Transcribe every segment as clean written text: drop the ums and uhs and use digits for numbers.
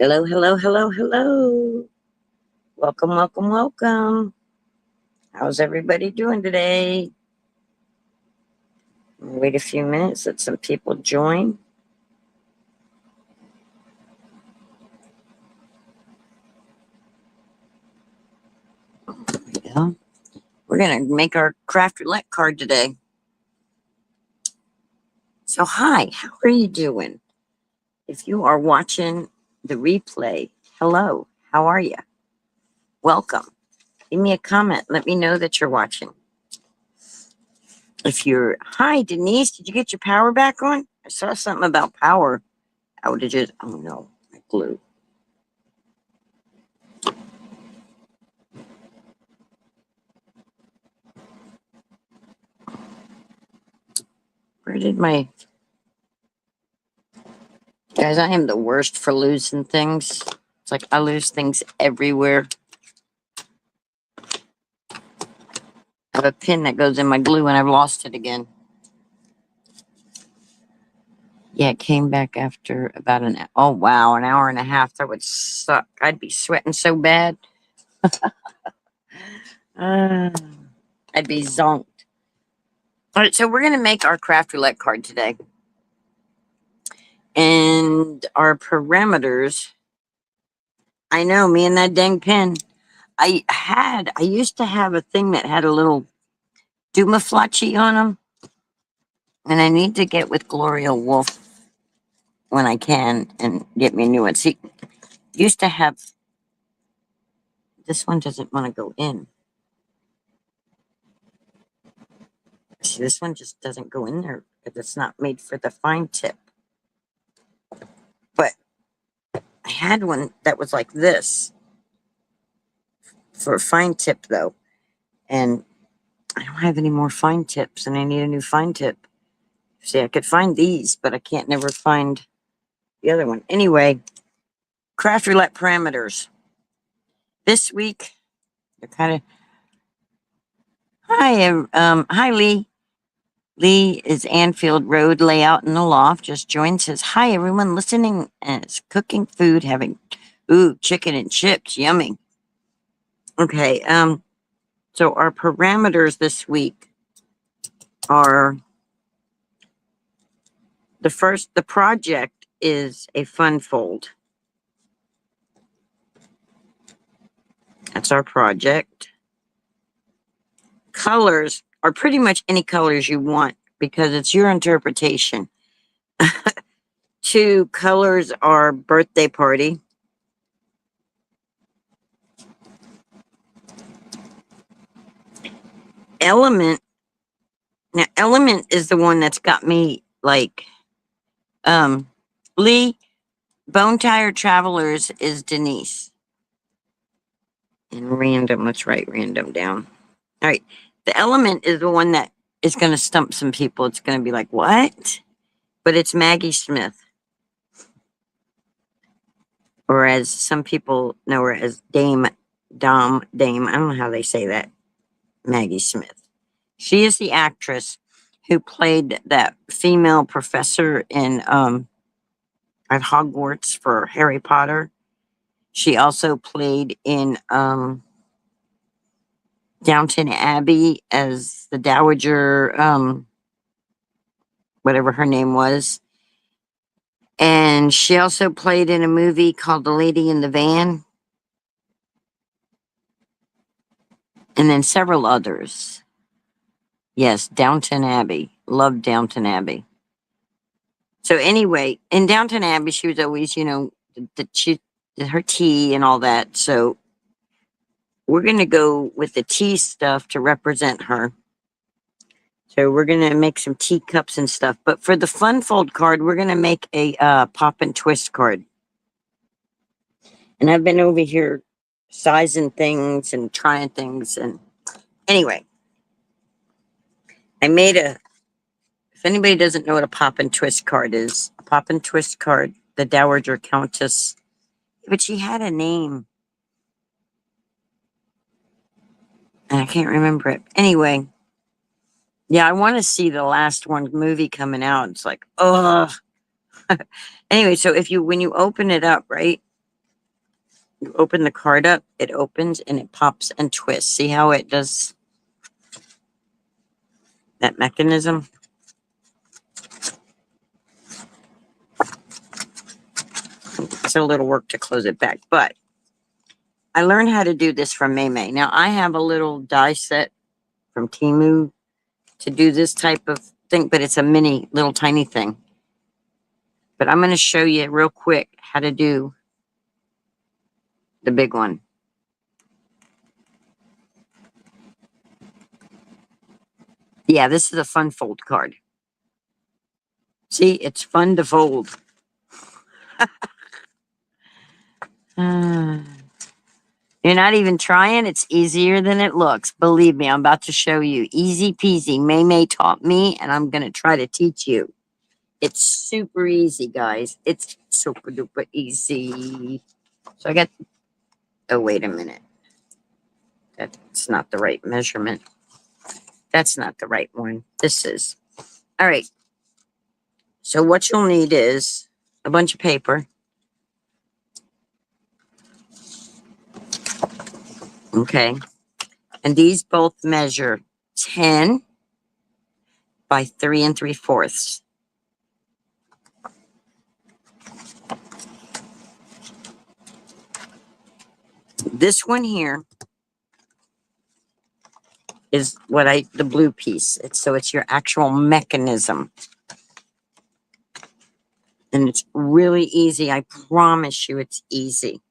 Hello, hello, hello, hello. Welcome, welcome, welcome. How's everybody doing today? Wait a few minutes, let some people join. Yeah. We're going to make our craft roulette card today. So, hi, how are you doing? If you are watching the replay, hello, how are you? Welcome. Give me a comment. Let me know that you're watching. Hi, Denise, did you get your power back on? I saw something about power outages. Oh no, my glue. Where did my guys? I am the worst for losing things. It's like I lose things everywhere. I have a pin that goes in my glue and I've lost it again. Yeah, it came back after about an hour and a half. That would suck. I'd be sweating so bad. Uh, I'd be zonked. All right, so we're gonna make our craft roulette card today, and our parameters. I know, me and that dang pin. I used to have a thing that had a little Dumaflachi on them, and I need to get with Gloria Wolf when I can and get me a new one. See, used to have this one doesn't want to go in. See, this one just doesn't go in there because it's not made for the fine tip. But I had one that was like this for a fine tip though, and I don't have any more fine tips, and I need a new fine tip. See, I could find these, but I can't never find the other one. Anyway, craft roulette parameters. This week, they're kind of hi Lee. Lee is Anfield Road layout in the loft. Just joined. Says hi everyone listening. And it's cooking food, having chicken and chips, yummy. Okay. So our parameters this week are the project is a fun fold. That's our project. Colors are pretty much any colors you want because it's your interpretation. 2 colors are birthday party. Element. Now, element is the one that's got me like, Lee, Bone Tired Travelers is Denise. And random, let's write random down. All right. The element is the one that is going to stump some people. It's going to be like, what? But it's Maggie Smith. Or as some people know her as Dame. I don't know how they say that. Maggie Smith. She is the actress who played that female professor in at Hogwarts for Harry Potter. She also played in Downton Abbey as the Dowager, whatever her name was. And she also played in a movie called The Lady in the Van. And then several others. Yes, Downton Abbey. Loved Downton Abbey. So anyway, in Downton Abbey, she was always, she did her tea and all that. So we're going to go with the tea stuff to represent her. So we're going to make some teacups and stuff. But for the fun fold card, we're going to make a pop and twist card. And I've been over here sizing things and trying things. And anyway, if anybody doesn't know what a pop and twist card is, a pop and twist card, the Dowager Countess, but she had a name. And I can't remember it. Anyway, yeah, I want to see the last one movie coming out. It's like, oh. Anyway, so when you open it up, right? You open the card up, it opens and it pops and twists. See how it does that mechanism? It's a little work to close it back, but I learned how to do this from May. Now I have a little die set from Temu to do this type of thing, but it's a mini, little tiny thing. But I'm going to show you real quick how to do the big one. Yeah, this is a fun fold card. See, it's fun to fold. You're not even trying. It's easier than it looks. Believe me, I'm about to show you. Easy peasy. May taught me, and I'm going to try to teach you. It's super easy, guys. It's super duper easy. So I got, oh, wait a minute. That's not the right measurement. That's not the right one. This is. All right. So what you'll need is a bunch of paper. Okay. And these both measure 10 by 3 3/4. This one here is the blue piece. It's your actual mechanism. And it's really easy. I promise you it's easy.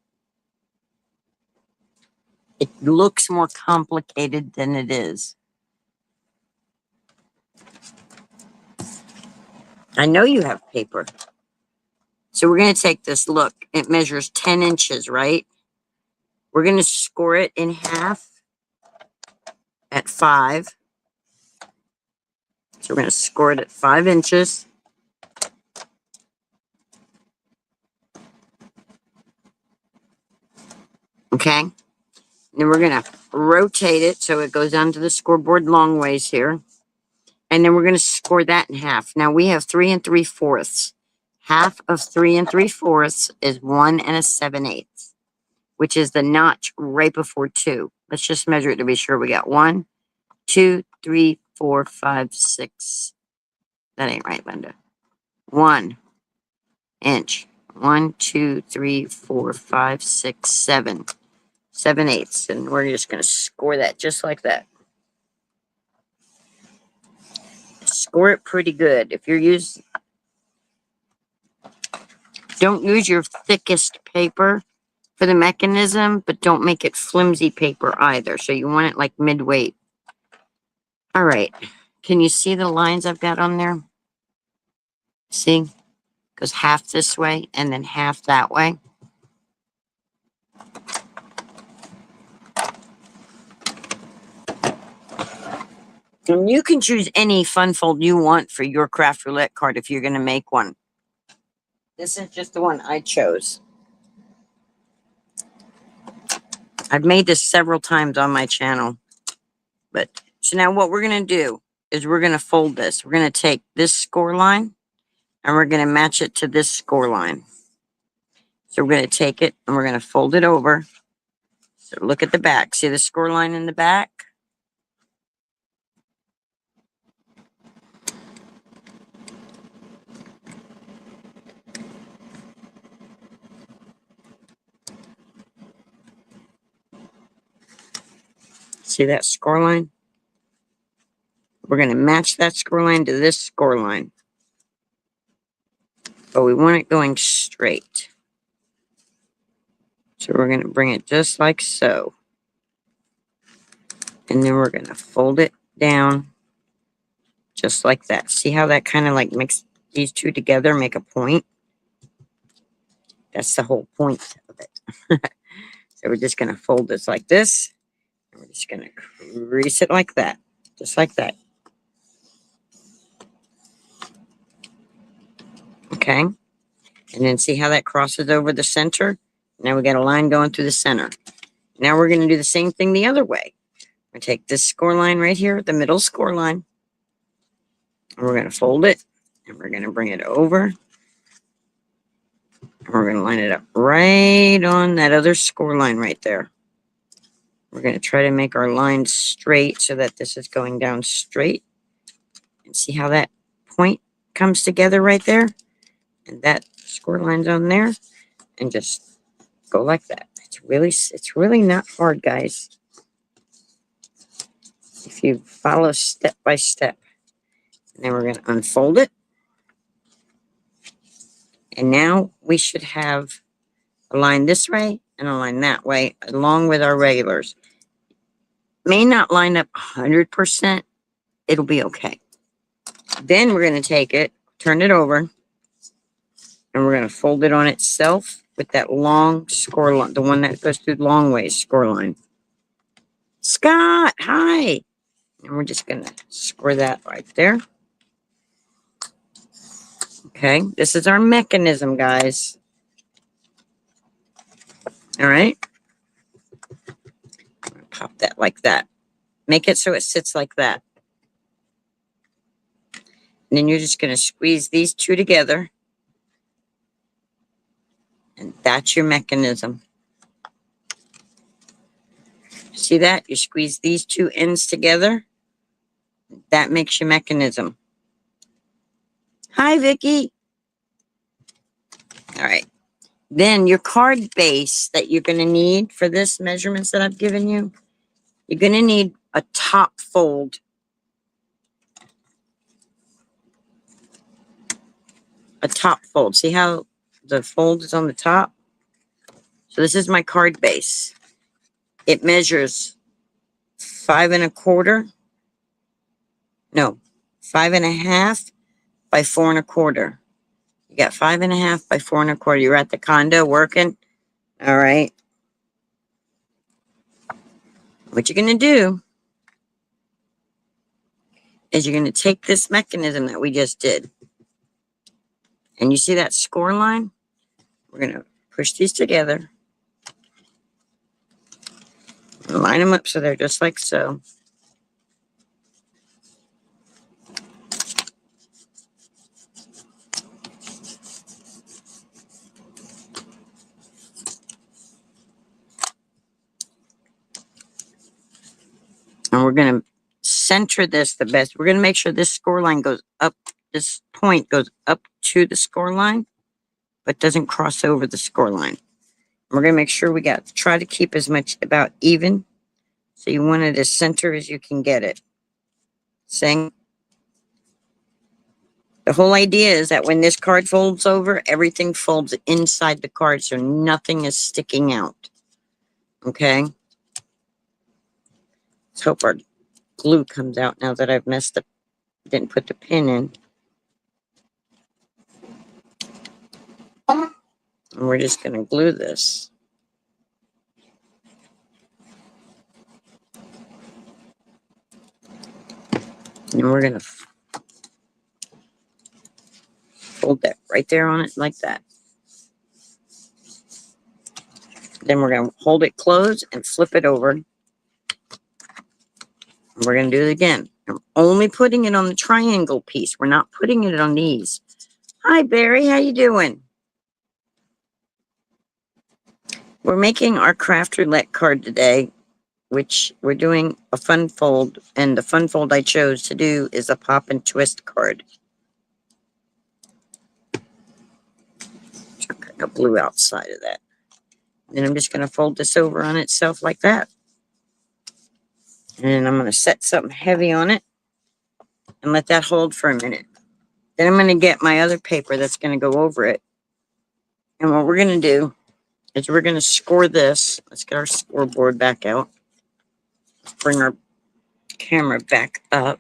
It looks more complicated than it is. I know you have paper. So we're going to take this. Look, it measures 10 inches, right? We're going to score it in half at 5. So we're going to score it at 5 inches. Okay. And then we're going to rotate it so it goes onto the scoreboard long ways here. And then we're going to score that in half. Now we have 3 3/4. Half of 3 3/4 is 1 7/8, which is the notch right before 2. Let's just measure it to be sure we got 1, 2, 3, 4, 5, 6. That ain't right, Linda. 1 inch. 1, 2, 3, 4, 5, 6, 7. 7/8. And we're just going to score that just like that. Score it pretty good. If you're using, don't use your thickest paper for the mechanism, but don't make it flimsy paper either. So you want it like mid-weight. All right. Can you see the lines I've got on there? See? Goes half this way and then half that way. And you can choose any fun fold you want for your craft roulette card if you're going to make one. This is just the one I chose. I've made this several times on my channel. But so now what we're going to do is we're going to fold this. We're going to take this score line and we're going to match it to this score line. So we're going to take it and we're going to fold it over. So look at the back. See the score line in the back? See that score line? We're going to match that score line to this score line. But we want it going straight. So we're going to bring it just like so. And then we're going to fold it down just like that. See how that kind of like makes these two together, make a point? That's the whole point of it. So we're just going to fold this like this. And we're just going to crease it like that. Just like that. Okay. And then see how that crosses over the center? Now we got a line going through the center. Now we're going to do the same thing the other way. We're going to take this score line right here, the middle score line. And we're going to fold it. And we're going to bring it over. We're going to line it up right on that other score line right there. We're going to try to make our line straight so that this is going down straight. And see how that point comes together right there? And that score line's on there. And just go like that. It's really not hard, guys. If you follow step by step. And then we're going to unfold it. And now we should have a line this way and a line that way, along with our regulars. May not line up 100%. It'll be okay. Then we're going to take it, turn it over, and we're going to fold it on itself with that long score line, the one that goes through long ways score line. Scott, hi. And we're just going to score that right there. Okay, this is our mechanism, guys. All right. Pop that like that. Make it so it sits like that. And then you're just going to squeeze these two together. And that's your mechanism. See that? You squeeze these two ends together. That makes your mechanism. Hi, Vicky. All right. Then your card base that you're going to need for this measurements that I've given you, you're going to need a top fold. A top fold. See how the fold is on the top? So this is my card base. It measures 5 1/4. No, 5 1/2 by 4 1/4. You got 5 1/2 by 4 1/4. You're at the condo working. All right. What you're going to do is you're going to take this mechanism that we just did. And you see that score line? We're going to push these together. Line them up so they're just like so. And we're going to center this the best. We're going to make sure this score line goes up. This point goes up to the score line, but doesn't cross over the score line. We're going to make sure we try to keep as much about even. So you want it as center as you can get it. Saying the whole idea is that when this card folds over, everything folds inside the card, so nothing is sticking out. Okay? Let's hope our glue comes out now that I've messed up, didn't put the pin in. And we're just going to glue this. And we're going to fold that right there on it like that. Then we're going to hold it closed and flip it over. And we're going to do it again. I'm only putting it on the triangle piece. We're not putting it on these. Hi, Barry. How you doing? We're making our craft roulette card today, which we're doing a fun fold. And the fun fold I chose to do is a pop and twist card. A blue outside of that. Then I'm just going to fold this over on itself like that. And I'm going to set something heavy on it and let that hold for a minute. Then I'm going to get my other paper that's going to go over it. And what we're going to do is we're going to score this. Let's get our scoreboard back out. Let's bring our camera back up.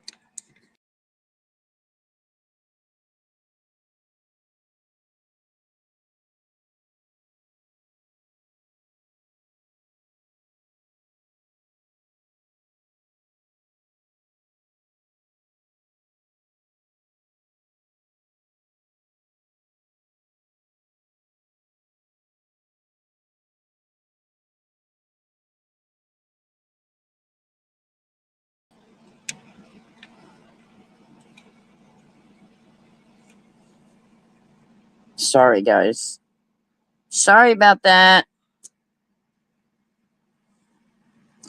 Sorry, guys. Sorry about that.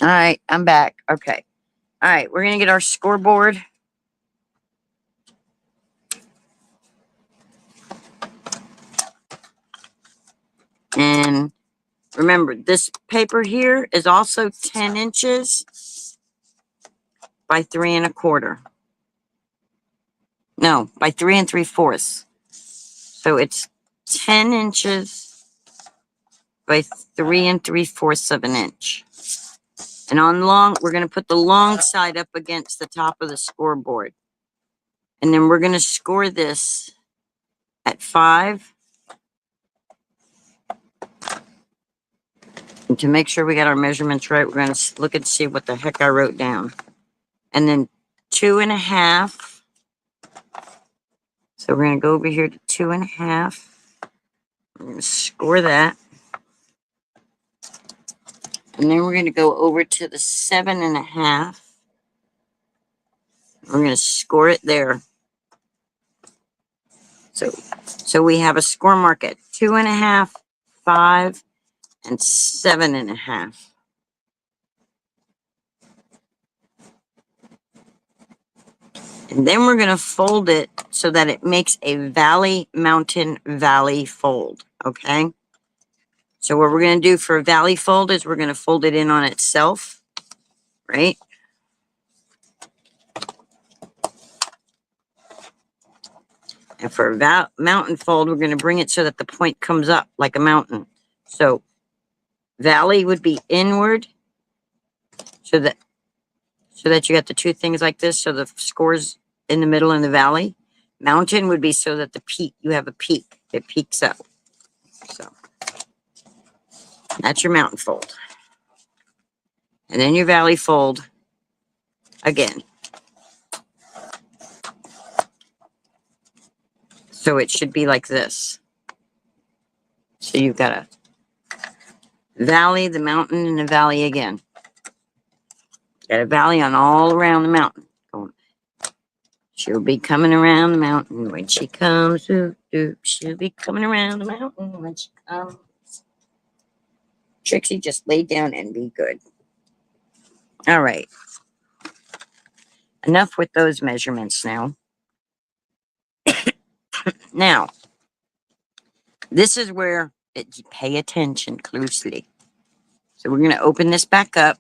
All right, I'm back. Okay. All right, we're going to get our scoreboard. And remember, this paper here is also 10 inches by 3 1/4. No, by 3 3/4. So it's 10 inches by 3 3/4 of an inch. And on long, we're going to put the long side up against the top of the scoreboard. And then we're going to score this at 5. And to make sure we got our measurements right, we're going to look and see what the heck I wrote down. And then 2 1/2. So we're going to go over here to 2 1/2. We're going to score that. And then we're going to go over to the 7 1/2. We're going to score it there. So we have a score mark at 2 1/2, 5, and 7 1/2. And then we're going to fold it so that it makes a valley, mountain, valley fold. Okay. So what we're going to do for a valley fold is we're going to fold it in on itself, right? And for a mountain fold, we're going to bring it so that the point comes up like a mountain. So valley would be inward, so that you got the two things like this. So the score's in the middle in the valley. Mountain would be so that you have a peak. It peaks up. So that's your mountain fold. And then your valley fold again. So it should be like this. So you've got a valley, the mountain, and a valley again. Got a valley on all around the mountain. She'll be coming around the mountain when she comes. She'll be coming around the mountain when she comes. Trixie, just lay down and be good. All right. Enough with those measurements now. Now, this is where you pay attention closely. So we're going to open this back up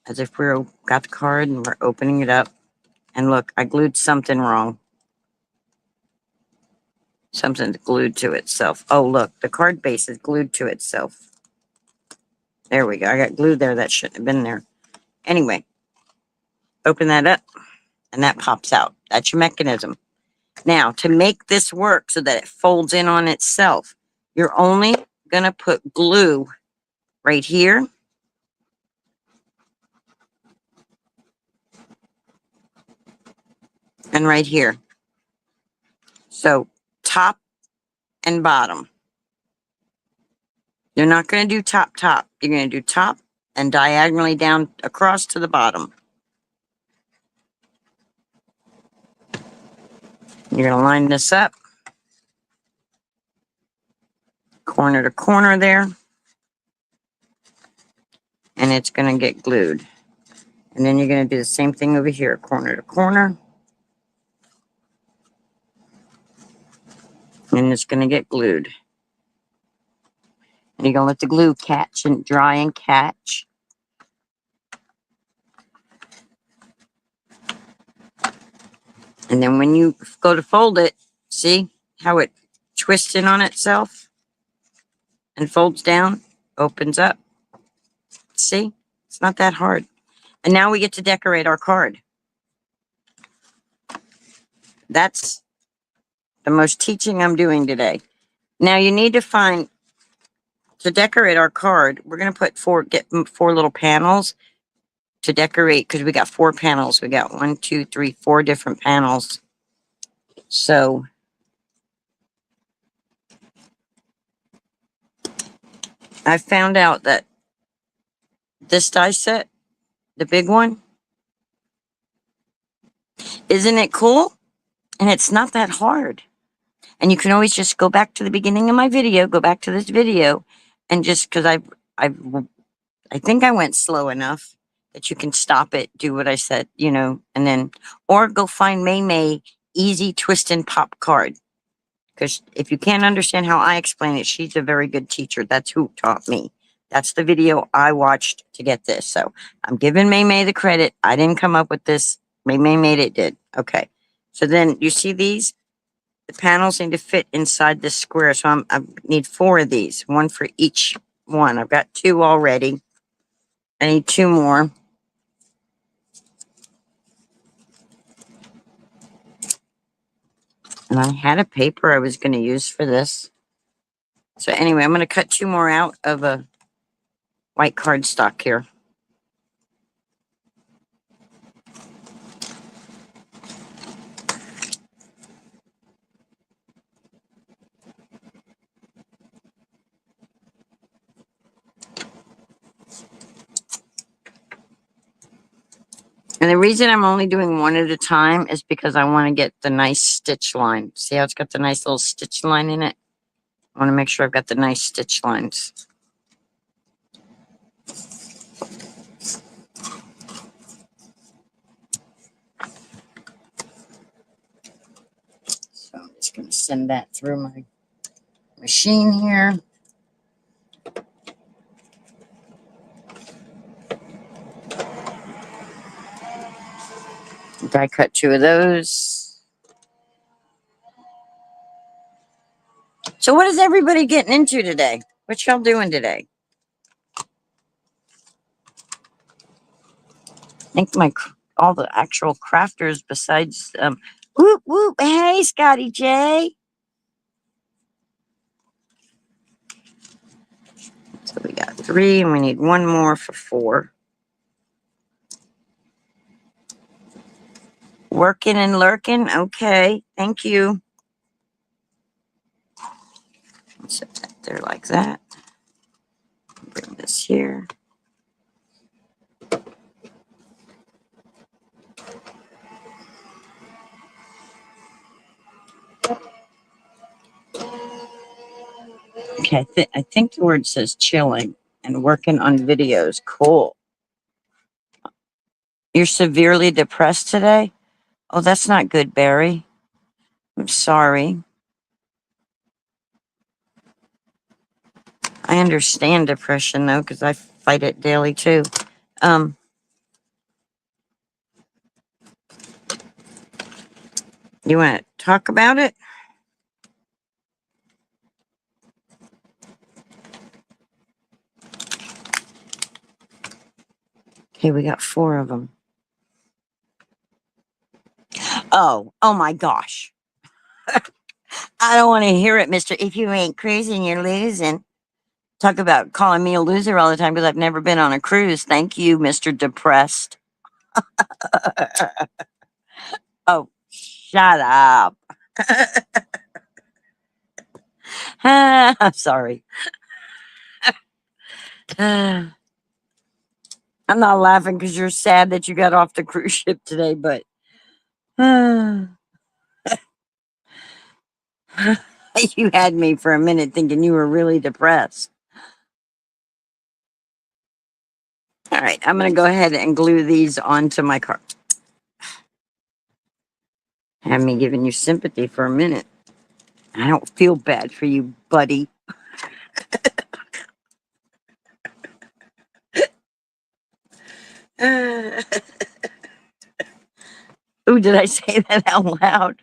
as if we're got the card and we're opening it up. And look, I glued something wrong. Something's glued to itself. Oh, look, the card base is glued to itself. There we go. I got glue there that shouldn't have been there. Anyway, open that up and that pops out. That's your mechanism. Now, to make this work so that it folds in on itself, you're only going to put glue right here. And right here. So top and bottom. You're not going to do top, top. You're going to do top and diagonally down across to the bottom. You're going to line this up. Corner to corner there. And it's going to get glued. And then you're going to do the same thing over here, corner to corner. And it's going to get glued. And you're going to let the glue catch and dry and catch. And then when you go to fold it, see how it twists in on itself and folds down, opens up. See, it's not that hard. And now we get to decorate our card. That's the most teaching I'm doing today. Now you need to find, to decorate our card, we're going to put get 4 little panels to decorate, because we got 4 panels. We got 1, 2, 3, 4 different panels. So I found out that this die set, the big one, isn't it cool? And it's not that hard. And you can always just go back to the beginning of my video, go back to this video, and just because I've, I think I went slow enough that you can stop it, do what I said, you know, and then, or go find May May Easy Twist and Pop card. Because if you can't understand how I explain it, she's a very good teacher. That's who taught me. That's the video I watched to get this. So I'm giving May May the credit. I didn't come up with this. May May made it did. Okay. So then you see these? The panels need to fit inside this square. So I need 4 of these, one for each one. I've got 2 already. I need 2 more. And I had a paper I was going to use for this. So anyway, I'm going to cut 2 more out of a white cardstock here. And the reason I'm only doing 1 at a time is because I want to get the nice stitch line. See how it's got the nice little stitch line in it? I want to make sure I've got the nice stitch lines. So I'm just going to send that through my machine here. Die cut 2 of those. So what is everybody getting into today? What y'all doing today? I think all the actual crafters besides whoop whoop, hey Scotty J. So we got 3 and we need 1 more for 4. Working and lurking. Okay, thank you. Set that there like that. Bring this here. Okay, I think the word says chilling and working on videos. Cool. You're severely depressed today? Oh, that's not good, Barry. I'm sorry. I understand depression though, because I fight it daily too. You want to talk about it? Okay, we got 4 of them. Oh my gosh. I don't want to hear it, Mr. If you ain't cruising, you're losing. Talk about calling me a loser all the time because I've never been on a cruise. Thank you, Mr. Depressed. Oh, shut up. I'm sorry. I'm not laughing because you're sad that you got off the cruise ship today, but you had me for a minute thinking you were really depressed. All right, I'm going to go ahead and glue these onto my card. Have me giving you sympathy for a minute. I don't feel bad for you, buddy. Ooh, did I say that out loud?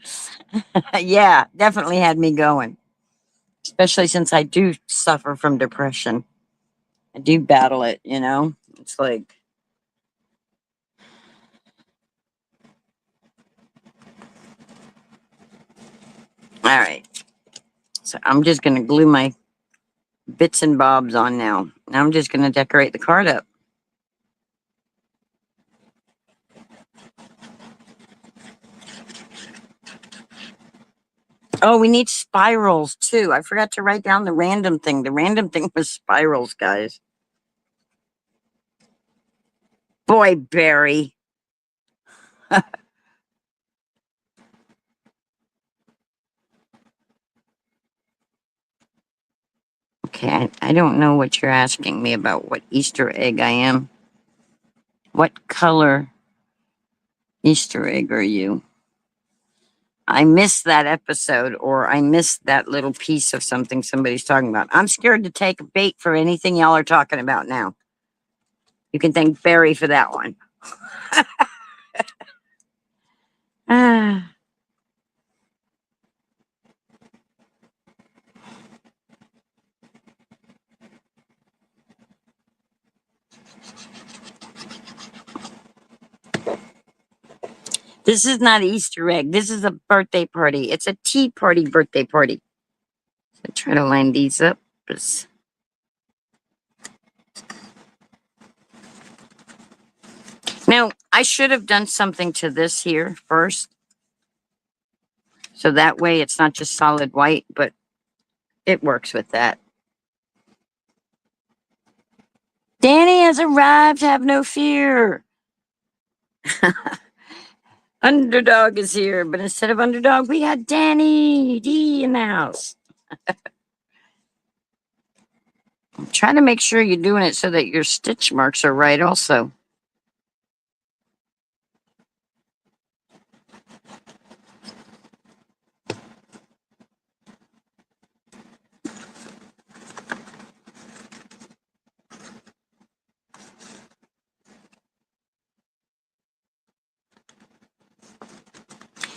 Yeah, definitely had me going. Especially since I do suffer from depression. I do battle it, you know? It's like, all right. So I'm just going to glue my bits and bobs on now. Now I'm just going to decorate the card up. Oh, we need spirals too. I forgot to write down the random thing. The random thing was spirals, guys. Boy, Barry. Okay, I don't know what you're asking me about, what Easter egg I am. What color Easter egg are you? I missed that episode, or I missed that little piece of something somebody's talking about. I'm scared to take a bait for anything y'all are talking about now. You can thank Barry for that one. Ah. This is not Easter egg. This is a birthday party. It's a tea party birthday party. So try to line these up. Now, I should have done something to this here first. So that way it's not just solid white, but it works with that. Danny has arrived. Have no fear. Underdog is here, but instead of Underdog, we got Danny D in the house. Try to make sure you're doing it so that your stitch marks are right also.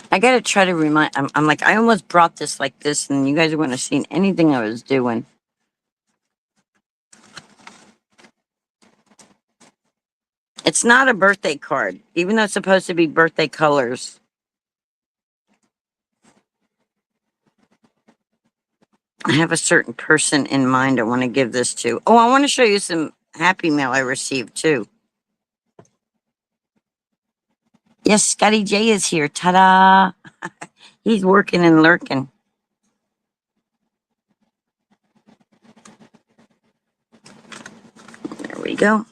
I gotta try to remind. I'm like, I almost brought this like this, and you guys wouldn't have seen anything I was doing. It's not a birthday card, even though it's supposed to be birthday colors. I have a certain person in mind I want to give this to. Oh, I want to show you some Happy Mail I received too. Yes, Scotty J is here. Ta-da! He's working and lurking. There we go.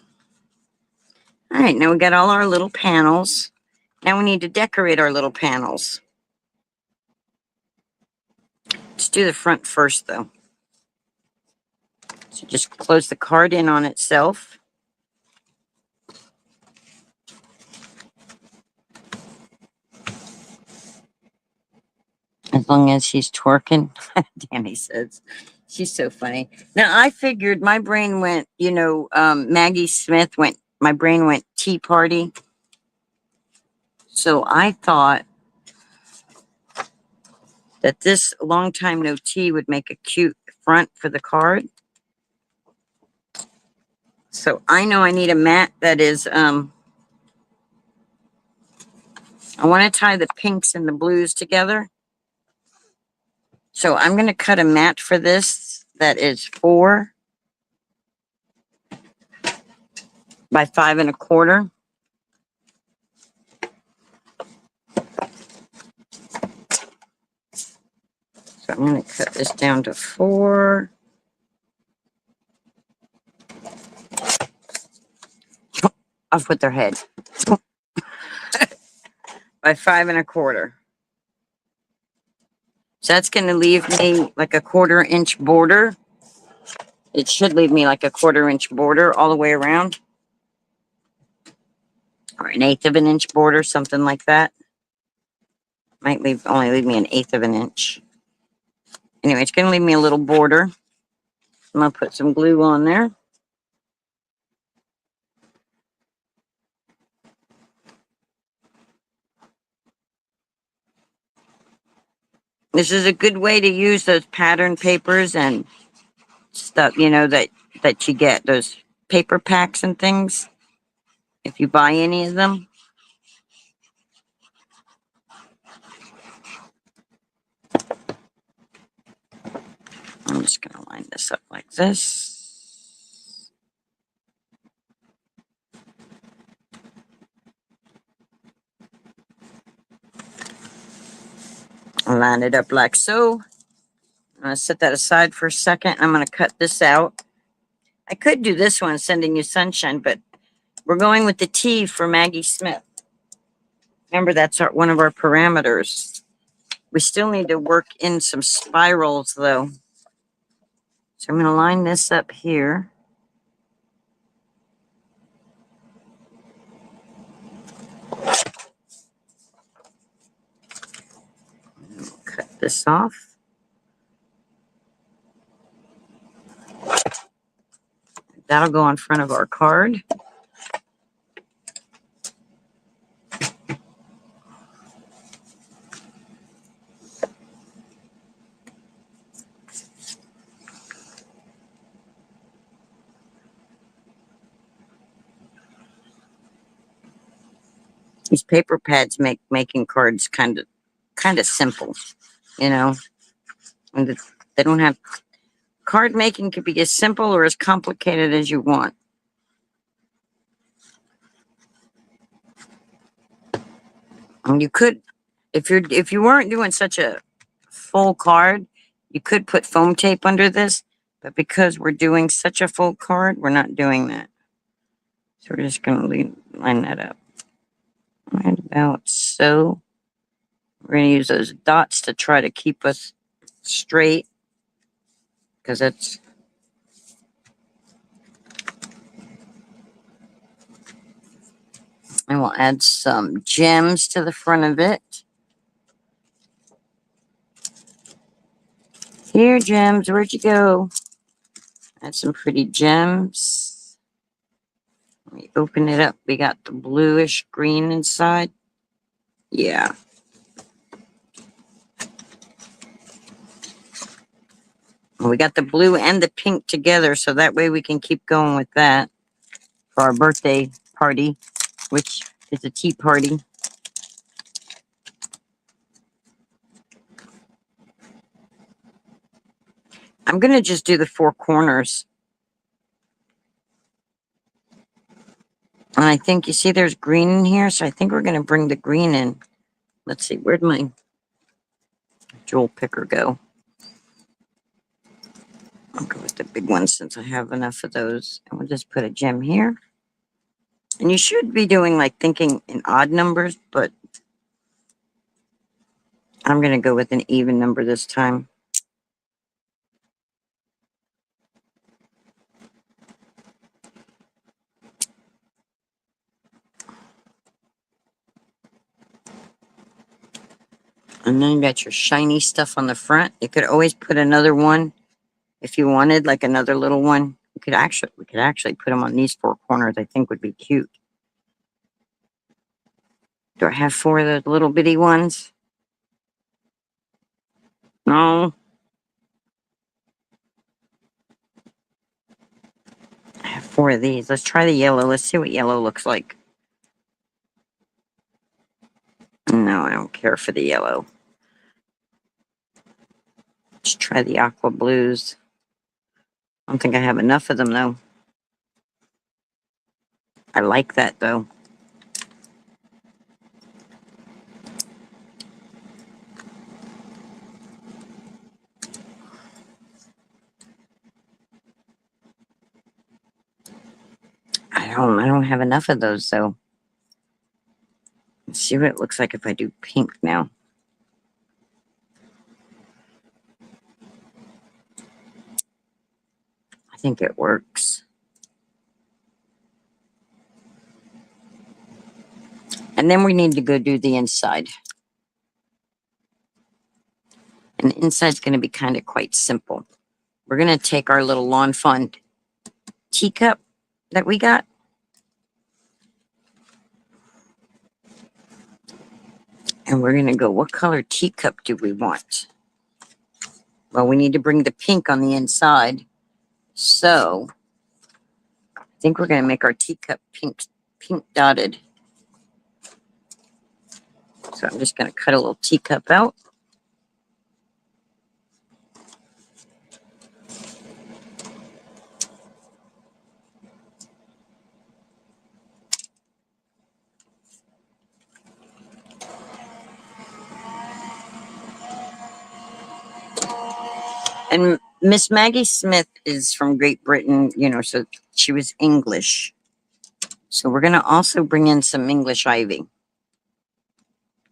All right, now we got all our little panels. Now we need to decorate our little panels. Let's do the front first, though. So just close the card in on itself. As long as she's twerking, Danny says. She's so funny. Now, I figured my brain went, Maggie Smith went, my brain went tea party. So I thought that this long time no tea would make a cute front for the card. So I know I need a mat that is, I want to tie the pinks and the blues together. So I'm going to cut a mat for this that is 4 by 5 1/4. So I'm going to cut this down to 4. Off with their head. By 5 1/4. So that's going to leave me like a 1/4 inch border. It should leave me like a 1/4 inch border all the way around. Or an 1/8 of an inch border, something like that. Might only leave me an 1/8 of an inch. Anyway, it's going to leave me a little border. I'm going to put some glue on there. This is a good way to use those pattern papers and stuff, that you get, those paper packs and things, if you buy any of them. I'm just going to line this up like this. Line it up like so. I'm going to set that aside for a second. I'm going to cut this out. I could do this one, Sending You Sunshine, but we're going with the T for Maggie Smith. Remember, that's one of our parameters. We still need to work in some spirals, though. So I'm going to line this up here. Cut this off. That'll go in front of our card. These paper pads make making cards kind of simple, you know. And they don't have card making could be as simple or as complicated as you want. And you could, if you weren't doing such a full card, you could put foam tape under this. But because we're doing such a full card, we're not doing that. So we're just going to line that up. Right about so. We're going to use those dots to try to keep us straight. Because it's... And we'll add some gems to the front of it. Here, gems, where'd you go? Add some pretty gems. Let me open it up. We got the bluish green inside. Yeah. And we got the blue and the pink together, so that way we can keep going with that for our birthday party, which is a tea party. I'm going to just do the four corners. And I think, you see there's green in here, so I think we're going to bring the green in. Let's see, where'd my jewel picker go? I'll go with the big one since I have enough of those. And we'll just put a gem here. And you should be doing like thinking in odd numbers, but I'm going to go with an even number this time. And then you got your shiny stuff on the front. You could always put another one if you wanted, like another little one. We could actually put them on these four corners. I think would be cute. Do I have four of those little bitty ones? No. I have four of these. Let's try the yellow. Let's see what yellow looks like. No, I don't care for the yellow. Let's try the aqua blues. I don't think I have enough of them, though. I like that, though. I don't have enough of those, though. Let's see what it looks like if I do pink now. I think it works. And then we need to go do the inside. And the inside's going to be kind of quite simple. We're going to take our little Lawn Fawn teacup that we got. And we're going to go, what color teacup do we want? Well, we need to bring the pink on the inside. So, I think we're going to make our teacup pink dotted. So I'm just going to cut a little teacup out. And Miss Maggie Smith is from Great Britain, you know, so she was English. So we're going to also bring in some English ivy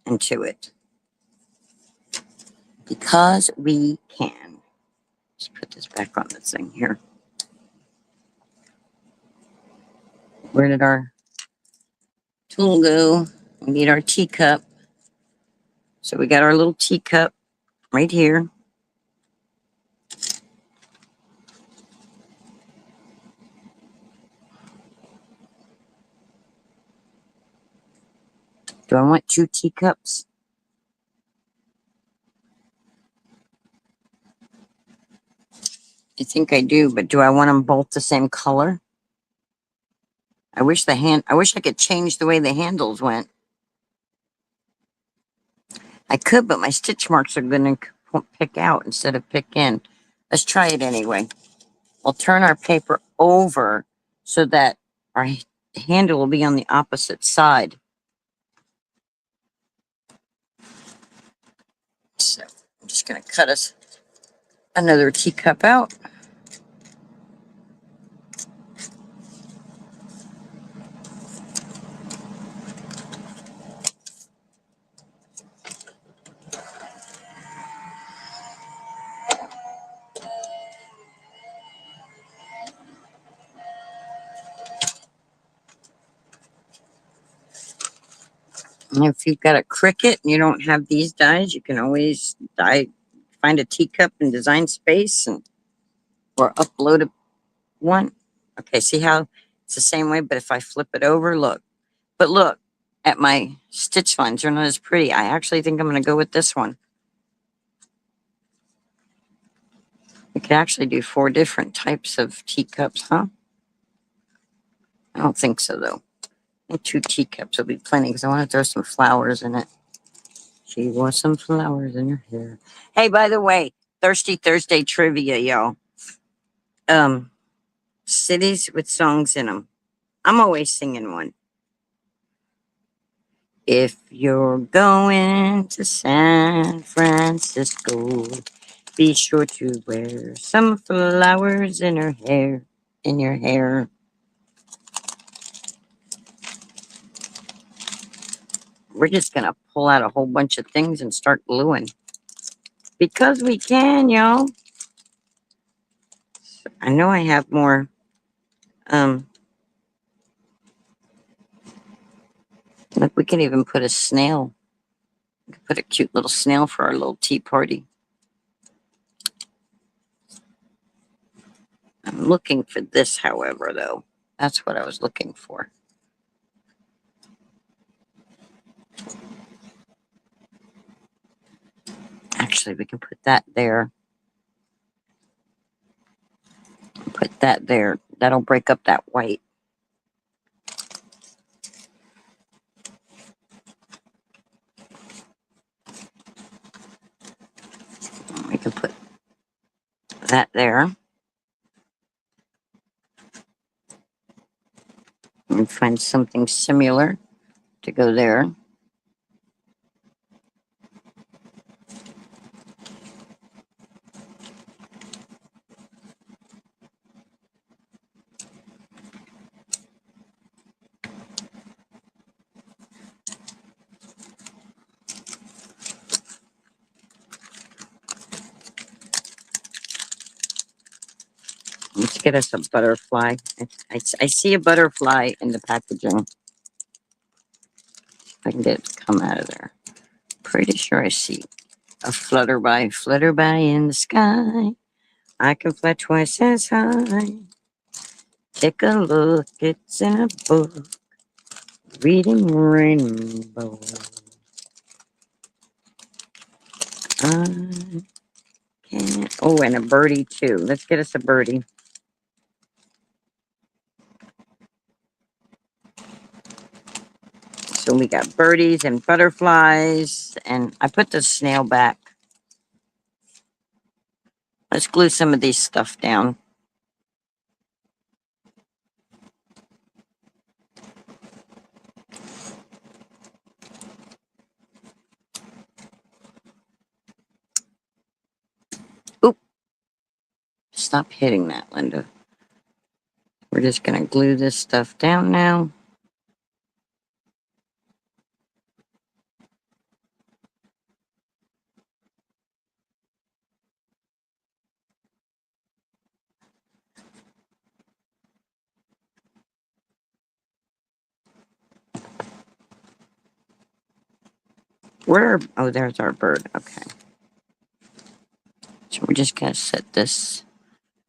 into it. Because we can. Let's put this back on this thing here. Where did our tool go? We need our teacup. So we got our little teacup right here. Do I want 2 teacups? I think I do, but do I want them both the same color? I wish I could change the way the handles went. I could, but my stitch marks are going to pick out instead of pick in. Let's try it anyway. We'll turn our paper over so that our handle will be on the opposite side. So I'm just going to cut us another teacup out. And if you've got a Cricut and you don't have these dies, you can always find a teacup in Design Space or upload one. Okay, see how it's the same way, but if I flip it over, look. But look at my stitch lines. They're not as pretty. I actually think I'm going to go with this one. We could actually do 4 different types of teacups, huh? I don't think so, though. I think 2 teacups will be plenty because I want to throw some flowers in it. She wants some flowers in her hair. Hey, by the way, Thirsty Thursday trivia, y'all. Cities with songs in them. I'm always singing one. If you're going to San Francisco, be sure to wear some flowers in her hair, in your hair. We're just gonna pull out a whole bunch of things and start gluing. Because we can, y'all. I know I have more, look, we can even put a snail. We could put a cute little snail for our little tea party. I'm looking for this, however, though. That's what I was looking for. Actually, we can put that there. Put that there. That'll break up that white. We can put that there. And find something similar to go there. Let's get us a butterfly. I see a butterfly in the packaging. If I can get it to come out of there. Pretty sure I see a flutterby in the sky. I can fly twice as high. Take a look, it's in a book. Reading rainbow. I can't. Oh, and a birdie too. Let's get us a birdie. So we got birdies and butterflies, and I put the snail back. Let's glue some of these stuff down. Oop. Stop hitting that, Linda. We're just going to glue this stuff down now. Where? Oh, there's our bird. Okay. So we're just gonna set this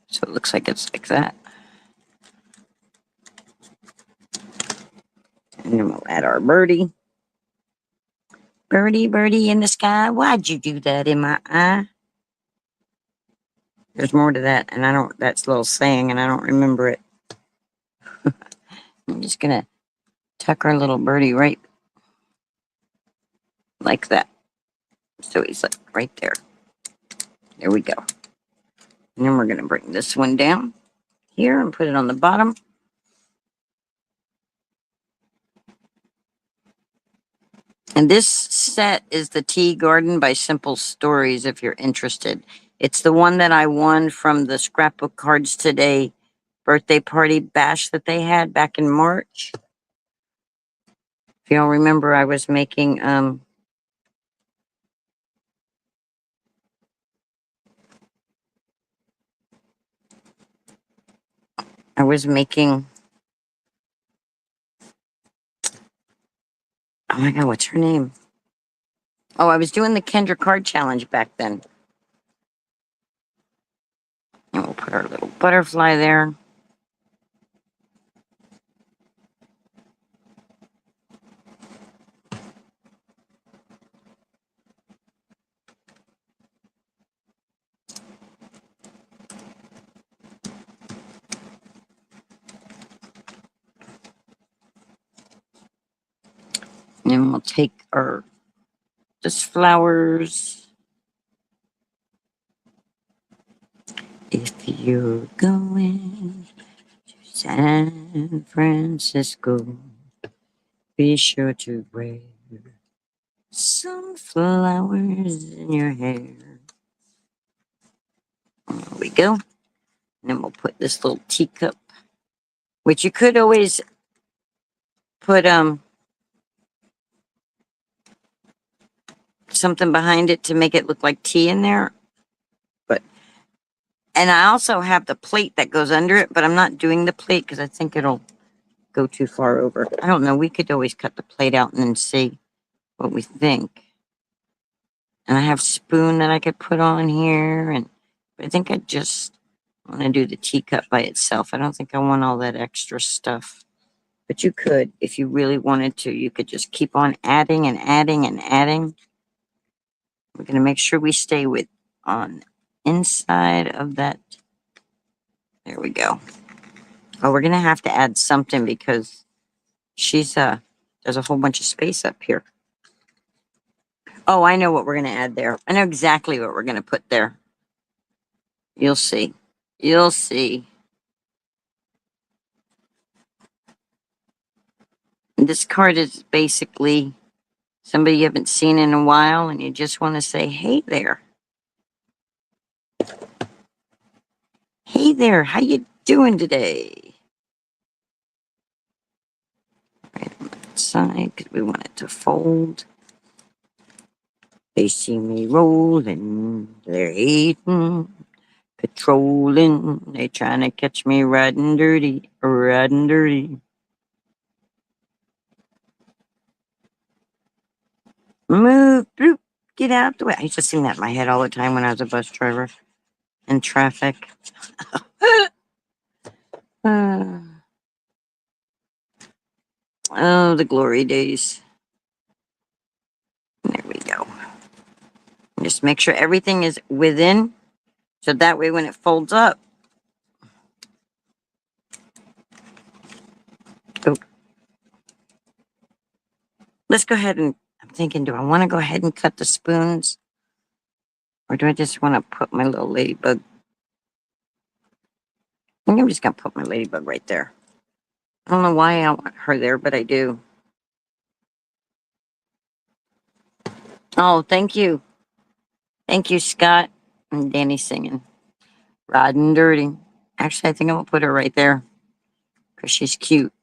so it looks like it's like that. And then we'll add our birdie. Birdie, birdie in the sky. Why'd you do that in my eye? There's more to that, and I don't, that's a little saying, and I don't remember it. I'm just gonna tuck our little birdie right like that. So he's like right there. There we go. And then we're gonna bring this one down here and put it on the bottom. And this set is the Tea Garden by Simple Stories, if you're interested. It's the one that I won from the Scrapbook Cards Today birthday party bash that they had back in March. If y'all remember, I was making oh my god, what's her name? Oh, I was doing the Kendra card challenge back then. And we'll put our little butterfly there. And then we'll take our just flowers. If you're going to San Francisco, be sure to wear some flowers in your hair. There we go. And then we'll put this little teacup, which you could always put something behind it to make it look like tea in there. But and I also have the plate that goes under it, but I'm not doing the plate because I think it'll go too far over. I don't know. We could always cut the plate out and then see what we think. And I have spoon that I could put on here, and I think I just want to do the teacup by itself. I don't think I want all that extra stuff. But you could, if you really wanted to, you could just keep on adding and adding and adding. We're going to make sure we stay with on inside of that. There we go. Oh, we're going to have to add something because she's there's a whole bunch of space up here. Oh, I know what we're going to add there. I know exactly what we're going to put there. You'll see. You'll see. And this card is basically somebody you haven't seen in a while and you just want to say, hey there. Hey there, how you doing today? Right on that side, because we want it to fold. They see me rolling, they're hating, patrolling, they trying to catch me riding dirty, riding dirty. Move, bloop, get out the way. I used to sing that in my head all the time when I was a bus driver in traffic. Oh, the glory days. There we go. Just make sure everything is within, so that way when it folds up. Oh, let's go ahead and, I'm thinking, do I want to go ahead and cut the spoons? Or do I just want to put my little ladybug? I think I'm just going to put my ladybug right there. I don't know why I want her there, but I do. Oh, thank you. Thank you, Scott. And Danny singing. Riding dirty. Actually, I think I'm going to put her right there. Because she's cute.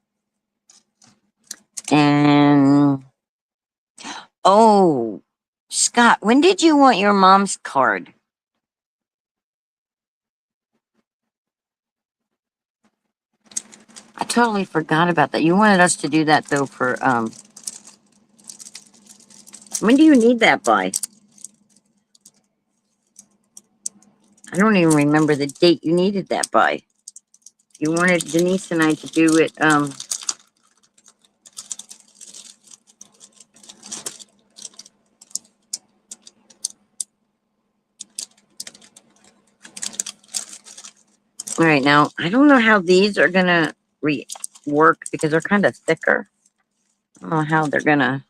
And, oh, Scott, when did you want your mom's card? I totally forgot about that. You wanted us to do that, though, for When do you need that by? I don't even remember the date you needed that by. You wanted Denise and I to do it, all right, now, I don't know how these are gonna work because they're kind of thicker. I don't know how they're gonna,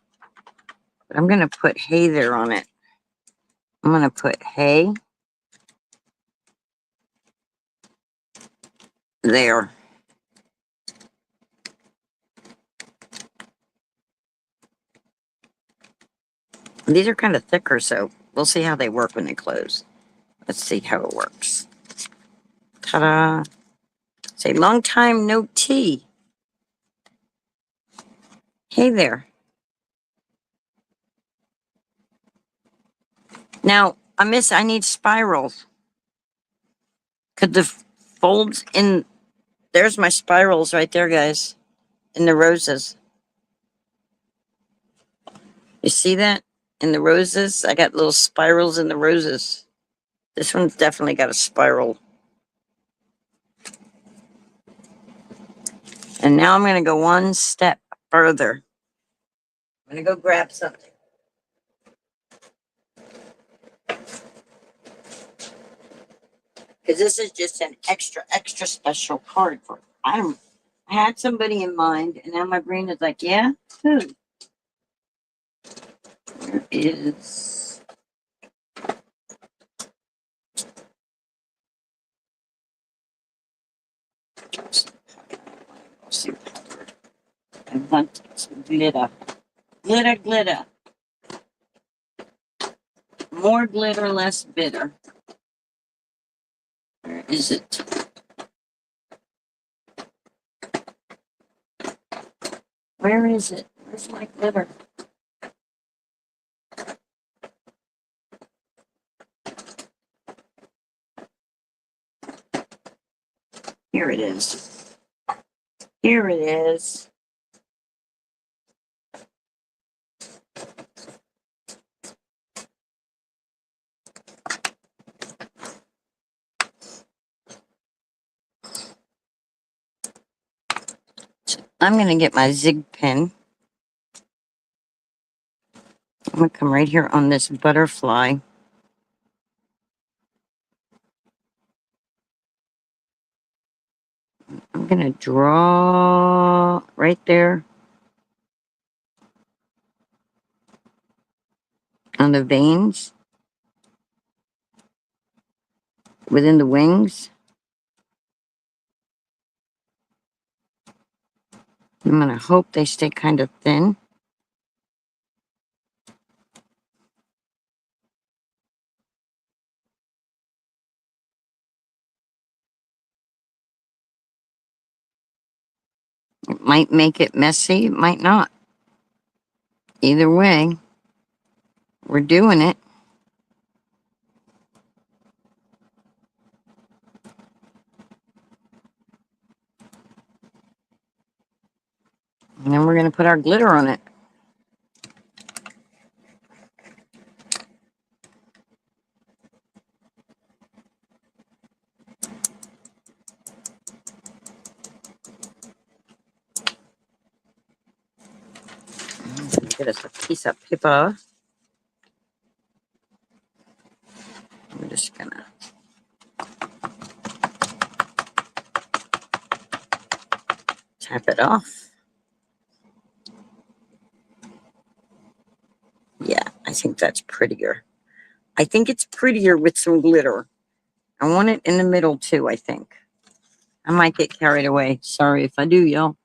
but I'm gonna put hay there on it. I'm gonna put hay there. These are kind of thicker, so we'll see how they work when they close. Let's see how it works. Ta-da. Say, long time no tea. Hey there. Now, I need spirals. Could the folds in, there's my spirals right there, guys, in the roses. You see that? In the roses, I got little spirals in the roses. This one's definitely got a spiral. And now I'm going to go one step further. I'm going to go grab something. Because this is just an extra special card for, I had somebody in mind, and now my brain is like, yeah, who? Where is, let's see, I want some glitter. Glitter, glitter. More glitter, less bitter. Where is it? Where is it? Where's my glitter? Here it is. Here it is. I'm going to get my zig pen. I'm going to come right here on this butterfly. I'm going to draw right there on the veins within the wings. I'm going to hope they stay kind of thin. It might make it messy, it might not. Either way, we're doing it. And then we're going to put our glitter on it. Get us a piece of paper. I'm just going to tap it off. Yeah, I think that's prettier. I think it's prettier with some glitter. I want it in the middle too, I think. I might get carried away. Sorry if I do, y'all.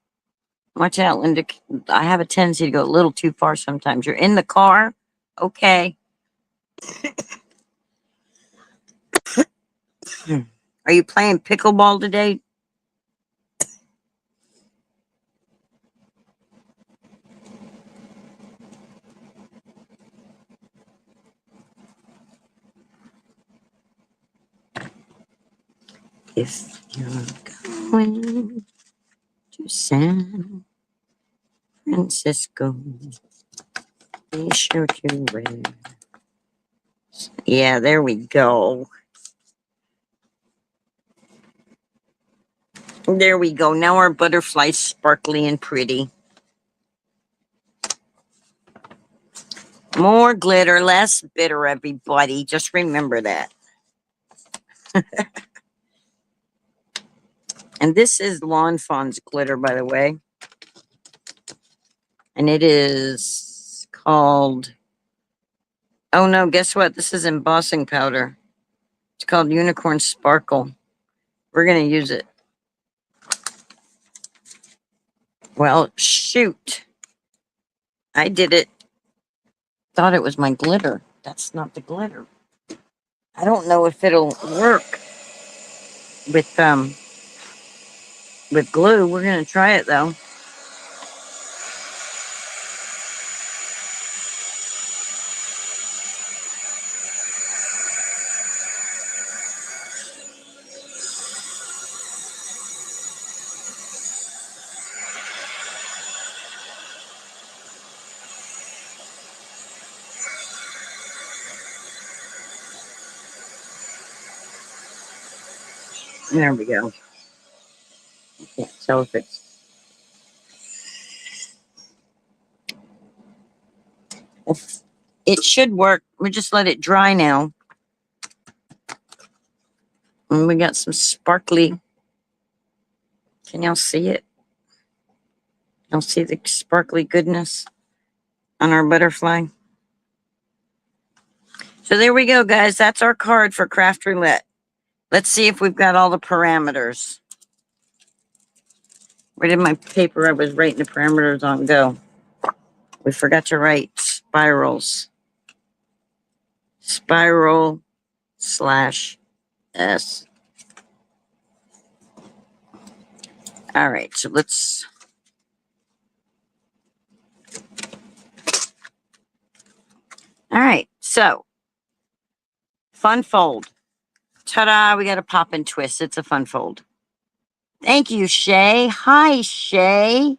Watch out, Linda. I have a tendency to go a little too far sometimes. You're in the car? Okay. Are you playing pickleball today? If you're going to San Francisco. Show you red. Yeah, there we go. There we go. Now our butterfly's sparkly and pretty. More glitter, less bitter, everybody. Just remember that. And this is Lawn Fawn's glitter, by the way. And it is called... Oh, no, guess what? This is embossing powder. It's called Unicorn Sparkle. We're going to use it. Well, shoot. I did it. Thought it was my glitter. That's not the glitter. I don't know if it'll work with glue. We're going to try it, though. There we go. I can't tell if it's... It should work. We just let it dry now. And we got some sparkly. Can y'all see it? Y'all see the sparkly goodness on our butterfly? So there we go, guys. That's our card for Craft Roulette. Let's see if we've got all the parameters. Where did my paper I was writing the parameters on go? We forgot to write spirals. Spiral /S. All right, so let's... All right, so fun fold. Ta-da, we got a pop and twist. It's a fun fold. Thank you, Shay. Hi, Shay.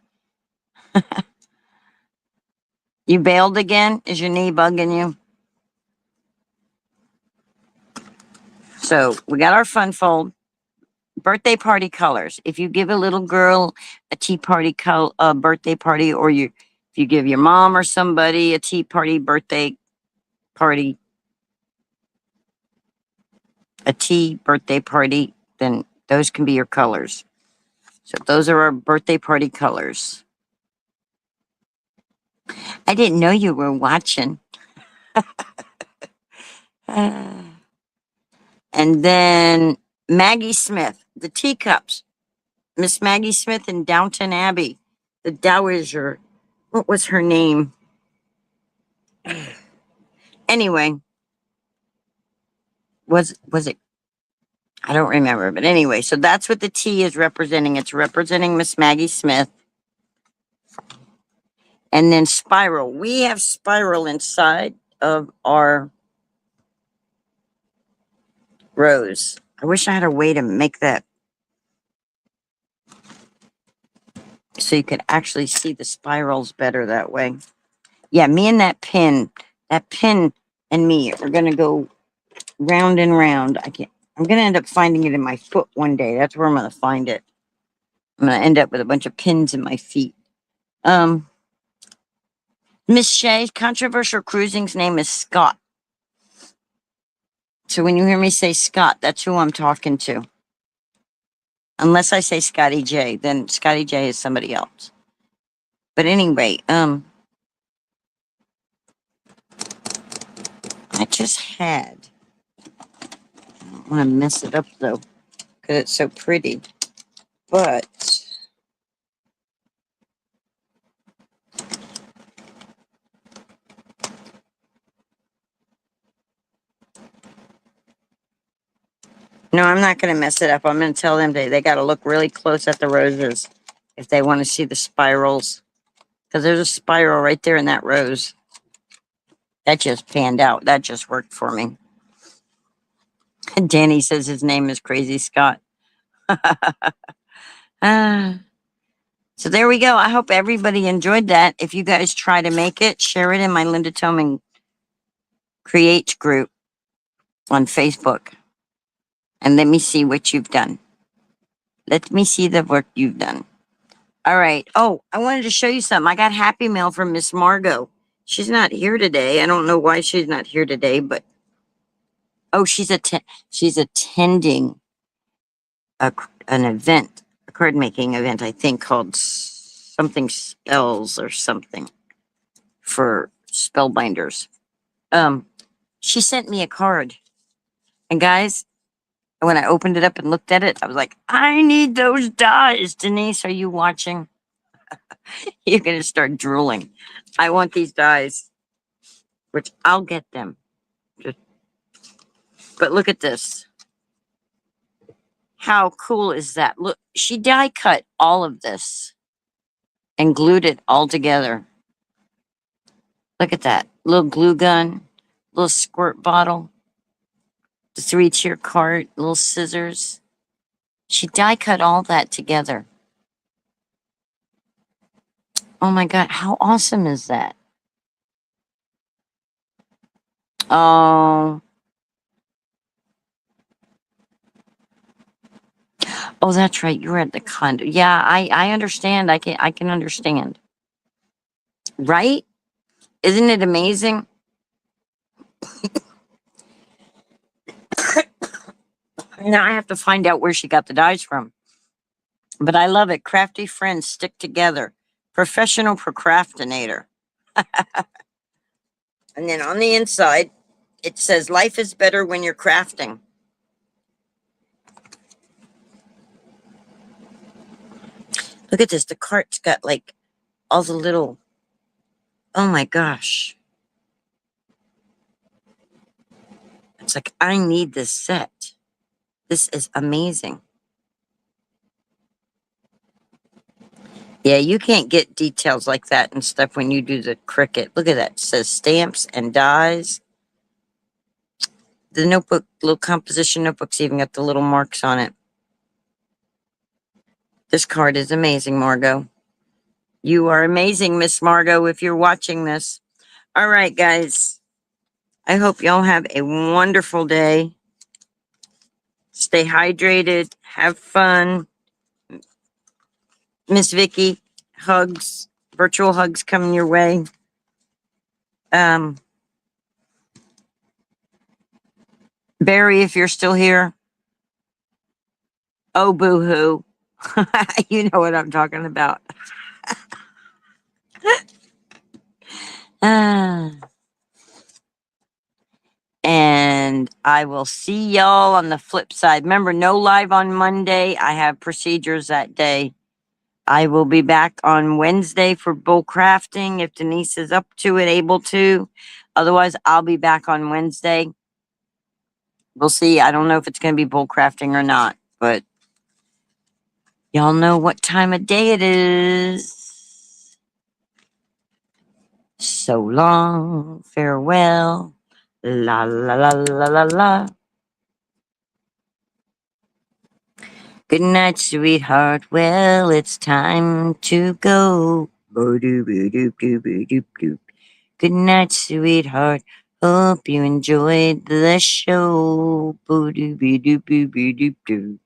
You bailed again? Is your knee bugging you? So we got our fun fold. Birthday party colors. If you give a little girl a tea party birthday party, or if you give your mom or somebody a tea party birthday party, a tea birthday party, then those can be your colors. So those are our birthday party colors. I didn't know you were watching. And then Maggie Smith, the teacups. Miss Maggie Smith in Downton Abbey, the Dowager. What was her name? Anyway, was it? I don't remember. But anyway, so that's what the T is representing. It's representing Miss Maggie Smith. And then spiral. We have spiral inside of our rose. I wish I had a way to make that so you could actually see the spirals better that way. Yeah, me and that pin and me are going to go round and round. I'm going to end up finding it in my foot one day. That's where I'm going to find it. I'm going to end up with a bunch of pins in my feet. Miss Shay, Controversial Cruising's name is Scott. So when you hear me say Scott, that's who I'm talking to. Unless I say Scotty J, then Scotty J is somebody else. But anyway, I just had... I don't want to mess it up, though, because it's so pretty. But... No, I'm not going to mess it up. I'm going to tell them they got to look really close at the roses if they want to see the spirals. Because there's a spiral right there in that rose. That just panned out. That just worked for me. Danny says his name is Crazy Scott. So there we go. I hope everybody enjoyed that. If you guys try to make it, share it in my Linda Tillman Create group on Facebook. And let me see what you've done. Let me see the work you've done. All right. Oh, I wanted to show you something. I got Happy Mail from Miss Margot. She's not here today. I don't know why she's not here today, but oh, she's attending an event, a card making event, I think called something spells or something for spellbinders. She sent me a card, and guys, when I opened it up and looked at it, I was like, I need those dies. Denise, are you watching? You're gonna start drooling. I want these dies, which I'll get them. But look at this. How cool is that? Look, she die cut all of this and glued it all together. Look at that. Little glue gun, little squirt bottle, the 3-tier cart, little scissors. She die cut all that together. Oh my God, how awesome is that? Oh, oh, that's right. You were at the condo. Yeah, I understand. I can understand. Right? Isn't it amazing? Now I have to find out where she got the dies from. But I love it. Crafty friends stick together. Professional procrastinator. And then on the inside, it says, life is better when you're crafting. Look at this. The cart's got like all the little, oh my gosh. It's like, I need this set. This is amazing. Yeah, you can't get details like that and stuff when you do the Cricut. Look at that. It says stamps and dies. The notebook, little composition notebook's even got the little marks on it. This card is amazing, Margot. You are amazing, Miss Margot, if you're watching this. All right, guys. I hope y'all have a wonderful day. Stay hydrated. Have fun. Miss Vicky, hugs, virtual hugs coming your way. Barry, if you're still here. Oh, boo-hoo. You know what I'm talking about. Ah. And I will see y'all on the flip side. Remember, no live on Monday. I have procedures that day. I will be back on Wednesday for bull crafting if Denise is up to it, able to. Otherwise, I'll be back on Wednesday. We'll see. I don't know if it's going to be bull crafting or not, but y'all know what time of day it is. So long, farewell. La la la la la la. Good night, sweetheart. Well, it's time to go. Bo-doo-boo-doo-doo-boo-doo-doo. Good night, sweetheart. Hope you enjoyed the show. Boo-doo-boo-doo-boo-doo-doo.